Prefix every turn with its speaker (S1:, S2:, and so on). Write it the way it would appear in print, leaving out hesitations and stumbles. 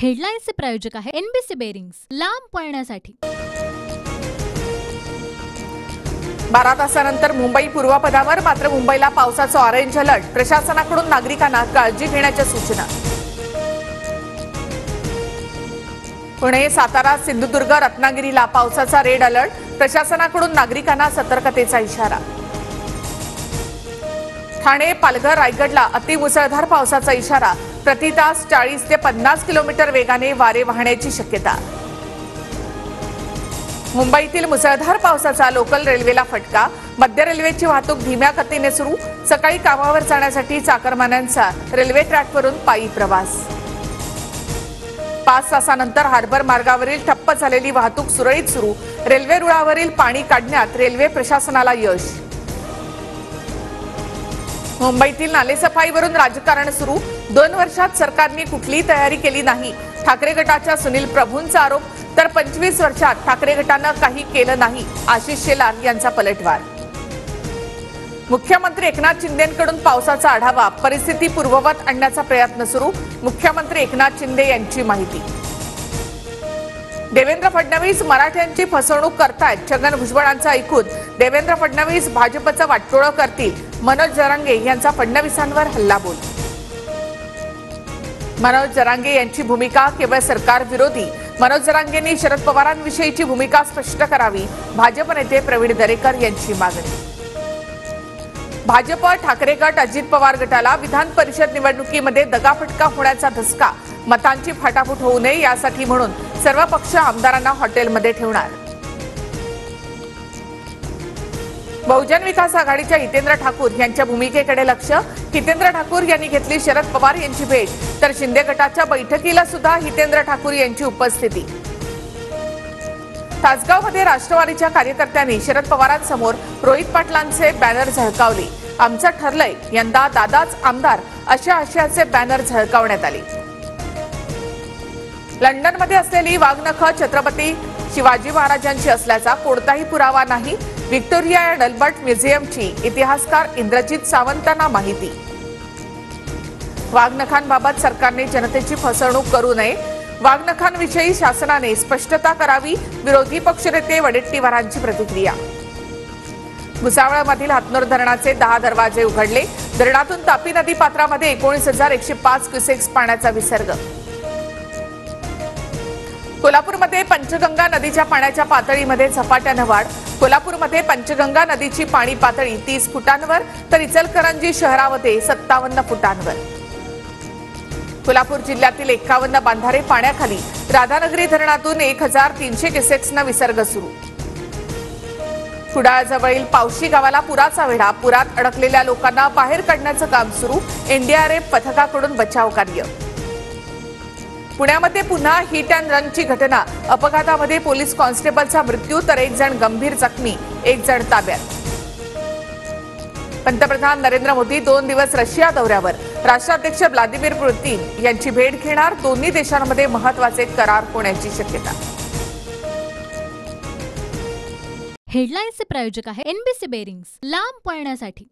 S1: हेडलाईन्सचे प्रायोजक आहे NBC bearings, लांब पळण्यासाठी।
S2: 12 तासानंतर मुंबई पूर्वपदावर, मात्र मुंबईला पावसाचा ऑरेंज अलर्ट। प्रशासनाकडून नागरिकांना काळजी घेण्याच्या सूचना। पुणे, सातारा, सिंधुदुर्ग, रत्नागिरीला पावसाचा रेड अलर्ट। प्रशासनाकडून नागरिकांना सतर्कतेचा इशारा। ठाणे, पालघर, रायगडला अतिमुसळधार पावसाचा इशारा। प्रति तास 40 ते 50 किलोमीटर वेगाने वारे वाहण्याची शक्यता। मुंबईतील मुसळधार पावसाचा लोकल रेल्वेला फटका। मध्य रेल्वेची वाहतूक धीम्या गतीने सुरू। सकाळी कामावर जाण्यासाठी चाकरमान्यांचा रेल्वे ट्रॅकवरून पायी प्रवास। 5 तासानंतर हार्बर मार्गावरील ठप्प झालेली वाहतूक सुरळीत सुरू। रेल्वे रुळावरील पाणी काढण्यात रेल्वे प्रशासनाला यश। मुंबईतील नालेसफाईवरून राजकारण सुरू। 2 वर्षात सरकारने कुठलीही तयारी केली नाही। ठाकरे गटाच्या सुनील प्रभूंचा आरोप। तर 25 वर्षात ठाकरे गटानं काही केलं नाही, आशिष शेलार यांचा पलटवार। मुख्यमंत्री एकनाथ शिंदेंकडून पावसाचा आढावा। परिस्थिती पूर्ववत आणण्याचा प्रयत्न सुरू। मुख्यमंत्री एकनाथ शिंदे यांची माहिती। देवेंद्र फडणवीस मराठ्यांची फसवणूक करतायत। छगन भुजबळांचं ऐकून देवेंद्र फडणवीस भाजपचं वाटोळं करतील। मनोज जरांगे यांचा फडणवीसांवर हल्लाबोल। मनोज जरांगे यांची भूमिका केवळ सरकार विरोधी। मनोज जरांगेंनी शरद पवारांविषयीची भूमिका स्पष्ट करावी। भाजप नेते प्रवीण दरेकर यांची मागणी। भाजप, ठाकरे गट, अजित पवार गटाला विधान परिषद निवडणुकीमध्ये दगाफटका होण्याचा धसका। मतांची फाटाफूट होऊ नये यासाठी म्हणून सर्व पक्ष आमदारांना हॉटेलमध्ये ठेवणार। बहुजन विकास आघाडीच्या हितेंद्र ठाकूर यांच्या भूमिकेकडे लक्ष। हितेंद्र ठाकूर यांनी घेतली शरद पवार यांची भेट। तर शिंदे गटाच्या बैठकीला सुद्धा हितेंद्र ठाकूर यांची उपस्थिती। तासगावमध्ये राष्ट्रवादीच्या कार्यकर्त्यांनी शरद पवारांसमोर रोहित पाटलांचे बॅनर झळकावले। आमचं ठरलंय यंदा दादाच आमदार, अशा आशयाचे बॅनर झळकावण्यात आले। लंडनमध्ये असलेली वाघनखं छत्रपती शिवाजी महाराजांची असल्याचा कोणताही पुरावा नाही। व्हिक्टोरिया अँड अल्बर्ट म्युझियमची इतिहासकार इंद्रजित सावंतांना माहिती। वाघनखांबाबत सरकारने जनतेची फसवणूक करू नये। वाघनखांविषयी शासनाने स्पष्टता करावी। विरोधी पक्षनेते वडेट्टीवारांची प्रतिक्रिया। भुसावळमधील हातनूर धरणाचे 10 दरवाजे उघडले। धरणातून तापी नदी पात्रामध्ये 19,105 क्युसेक्स पाण्याचा विसर्ग। कोल्हापूरमध्ये पंचगंगा नदीच्या पाण्याच्या पातळीमध्ये झपाट्याने वाढ। कोल्हापूरमध्ये पंचगंगा नदीची पाणी पातळी 30 फुटांवर, तर इचलकरंजी शहरामध्ये 57 फुटांवर। कोल्हापूर जिल्ह्यातील 51 बांधारे पाण्याखाली। राधानगरी धरणातून 1,300 क्युसेक्सना विसर्ग सुरू। कुडाळजवळील पावशी गावाला पुराचा वेढा। पुरात अडकलेल्या लोकांना बाहेर काढण्याचं काम सुरू। एनडीआरएफ पथकाकडून बचाव कार्य। पुण्यामध्ये पुन्हा हिट अँड रनची घटना। अपघातामध्ये पोलीस कॉन्स्टेबलचा मृत्यू, तर 1 जण गंभीर जखमी, 1 जण ताब्यात। पंतप्रधान नरेंद्र मोदी 2 दिवस रशिया दौऱ्यावर। राष्ट्राध्यक्ष व्लादिमीर पुतिन यांची भेट घेणार। दोन्ही देशांमध्ये महत्त्वाचे करार होण्याची शक्यता।
S1: हेडलाईन्सचे प्रायोजक आहे एनबीसी बेरिंग्स, लांब पळण्यासाठी।